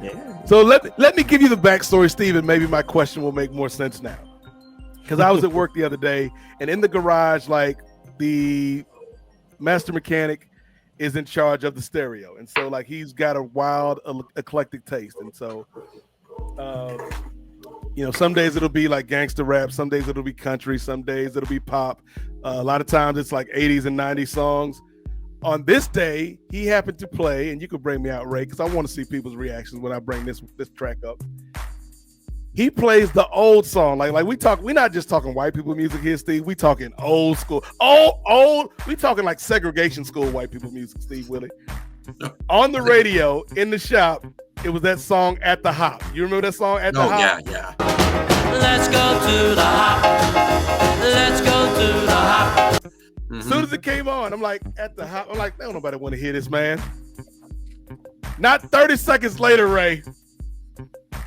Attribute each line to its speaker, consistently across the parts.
Speaker 1: Yeah.
Speaker 2: So let me give you the backstory, Steve, and maybe my question will make more sense now. Because I was at work the other day, and in the garage, like the master mechanic is in charge of the stereo, and so like he's got a wild eclectic taste, and so some days it'll be like gangster rap, some days it'll be country, some days it'll be pop. A lot of times it's like 80s and 90s songs. On this day, he happened to play, and you could bring me out, Ray, because I want to see people's reactions when I bring this track up. He plays the old song, like we're not just talking white people music here, Steve. We talking old school, old. We talking like segregation school white people music, Steve Willie. On the radio in the shop, it was that song "At the Hop." You remember that song "At the Hop"?
Speaker 3: Yeah.
Speaker 4: Let's go to the hop. Let's go to the hop.
Speaker 2: As soon as it came on, I'm like, "At the Hop." I'm like, "Don't nobody want to hear this, man." Not 30 seconds later, Ray.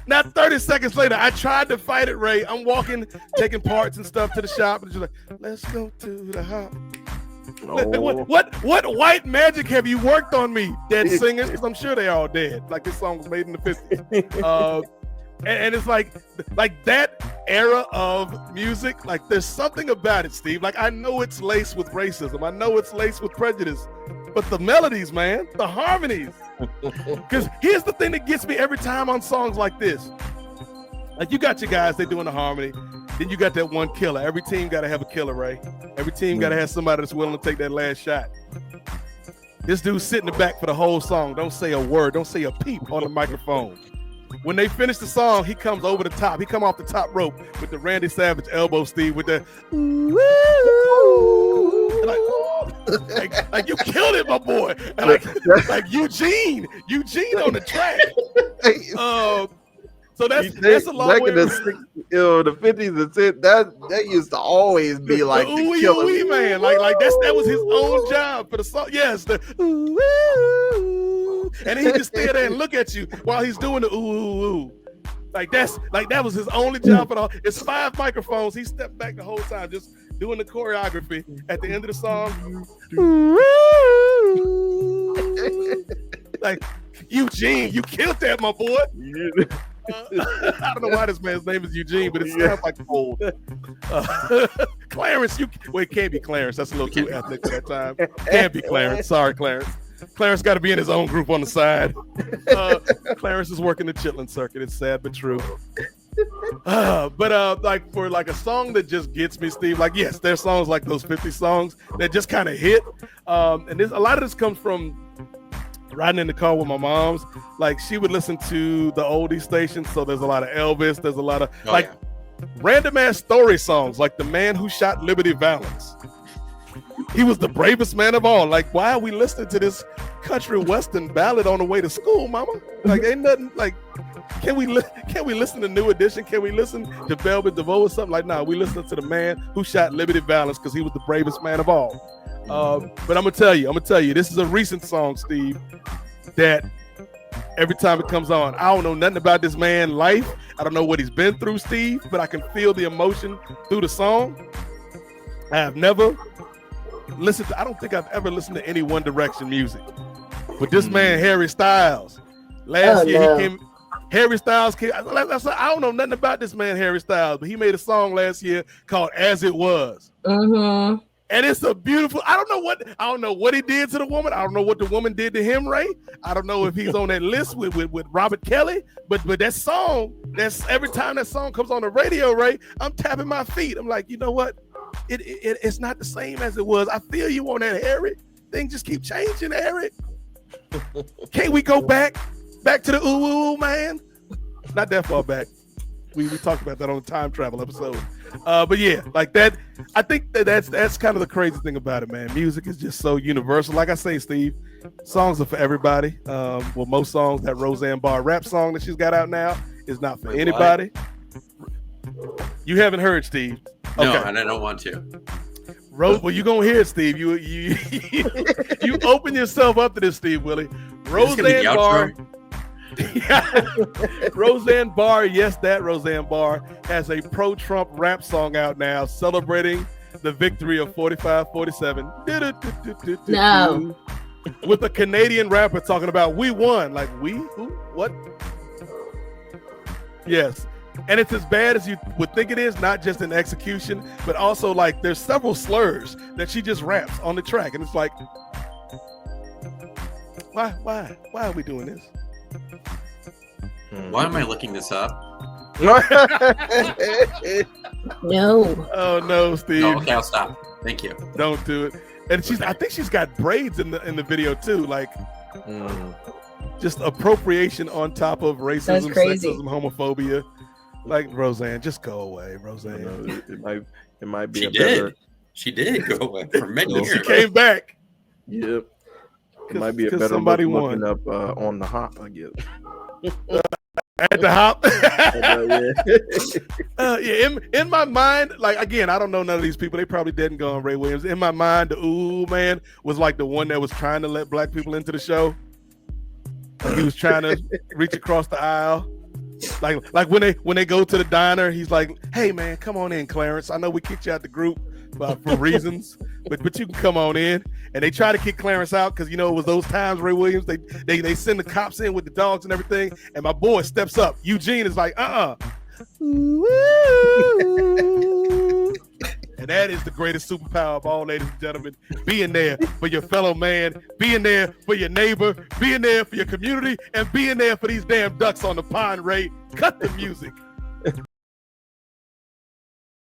Speaker 2: Not 30 seconds later, I tried to fight it, Ray. I'm walking, taking parts and stuff to the shop, and just like, "Let's go to the hop." Oh. What white magic have you worked on me, dead singers? Because I'm sure they're all dead. Like this song was made in the 50s. And it's like that era of music, like there's something about it, Steve. Like I know it's laced with racism. I know it's laced with prejudice. But the melodies, man, the harmonies. Because here's the thing that gets me every time on songs like this. Like you got your guys, they doing the harmony. Then you got that one killer. Every team got to have a killer, Ray. Every team got to have somebody that's willing to take that last shot. This dude's sitting in the back for the whole song. Don't say a word. Don't say a peep on the microphone. When they finish the song, he comes over the top. He come off the top rope with the Randy Savage elbow, Steve, with the like you killed it, my boy. And like Eugene on the track. So that's a long way.
Speaker 1: Back in the 50s and 60s, that used to always be like the
Speaker 2: Ooo
Speaker 1: killer.
Speaker 2: Woo Ooo Man. Like that was his own job for the song. Yes, the Ooo Woo. And he just stand there and look at you while he's doing the Ooo Woo Ooo. Like that was his only job for the whole. It's 5 microphones. He stepped back the whole time, just doing the choreography at the end of the song. Like Eugene, you killed that, my boy. I don't know why this man's name is Eugene, but it sounds like old. Clarence, it can't be Clarence. That's a little too ethnic for that time. Can't be Clarence. Sorry, Clarence. Clarence got to be in his own group on the side. Clarence is working the Chitlin circuit. It's sad but true. But like for like a song that just gets me, Steve. Like yes, there's songs like those 50 songs that just kind of hit. And a lot of this comes from riding in the car with my mom's. Like she would listen to the oldie stations, so there's a lot of Elvis. There's a lot of random ass story songs, like The Man Who Shot Liberty Valance. He was the bravest man of all. Like, why are we listening to this country western ballad on the way to school, mama? Like, ain't nothing like. Can we listen to New Edition? Can we listen to Velvet DeVoe or something? Like, nah, we listen to The Man Who Shot Liberty Valance because he was the bravest man of all. But I'm gonna tell you, this is a recent song, Steve, that every time it comes on, I don't know nothing about this man's life. I don't know what he's been through, Steve, but I can feel the emotion through the song. I have never listened to, I don't think I've ever listened to any One Direction music. But this man, Harry Styles, Harry Styles came, I don't know nothing about this man, Harry Styles, but he made a song last year called As It Was.
Speaker 5: Mm-hmm.
Speaker 2: And it's a beautiful, I don't know what he did to the woman. I don't know what the woman did to him, Ray. I don't know if he's on that list with Robert Kelly, but that song, that's every time that song comes on the radio, Ray, I'm tapping my feet. I'm like, you know what? It's not the same as it was. I feel you on that, Harry. Things just keep changing, Harry. Can't we go back to the Ooo Woo Ooo Man? Not that far back. We talked about that on the time travel episode. But yeah, like that. I think that's kind of the crazy thing about it, man. Music is just so universal. Like I say, Steve, songs are for everybody. Well, most songs, that Roseanne Barr rap song that she's got out now is not for anybody. You haven't heard, Steve?
Speaker 3: No, and I don't want to.
Speaker 2: Well, you're gonna hear it, Steve. You open yourself up to this, Steve Willie. Roseanne Barr. Roseanne Barr, yes, that Roseanne Barr has a pro-Trump rap song out now celebrating the victory of 45-47.
Speaker 5: No.
Speaker 2: With a Canadian rapper talking about we won. Like, we? Who? What? Yes. And it's as bad as you would think it is, not just in execution, but also like there's several slurs that she just raps on the track. And it's like, why are we doing this?
Speaker 3: Why am I looking this up?
Speaker 5: No.
Speaker 2: Oh no, Steve.
Speaker 3: Oh, okay, I'll stop. Thank you.
Speaker 2: Don't do it. And I think she's got braids in the video too, like just appropriation on top of racism, sexism, homophobia. Like Roseanne, just go away, Roseanne.
Speaker 1: It might be
Speaker 3: She
Speaker 1: a
Speaker 3: did.
Speaker 1: better.
Speaker 3: She did go away for many years.
Speaker 2: She came back.
Speaker 1: Yep. It might be a
Speaker 2: 'cause
Speaker 1: better
Speaker 2: somebody
Speaker 1: look
Speaker 2: won.
Speaker 1: looking up on the hop, I guess.
Speaker 2: At the hop.
Speaker 1: Yeah.
Speaker 2: In my mind, like again, I don't know none of these people. They probably didn't go on Ray Williams. In my mind, the Ooo Woo Man was like the one that was trying to let black people into the show. Like he was trying to reach across the aisle. Like when they go to the diner, he's like, "Hey man, come on in, Clarence. I know we kicked you out the group for reasons, but you can come on in." And they try to kick Clarence out because it was those times Ray Williams. They send the cops in with the dogs and everything. And my boy steps up. Eugene is like, And that is the greatest superpower of all, ladies and gentlemen. Being there for your fellow man, being there for your neighbor, being there for your community, and being there for these damn ducks on the pond, Ray. Cut the music.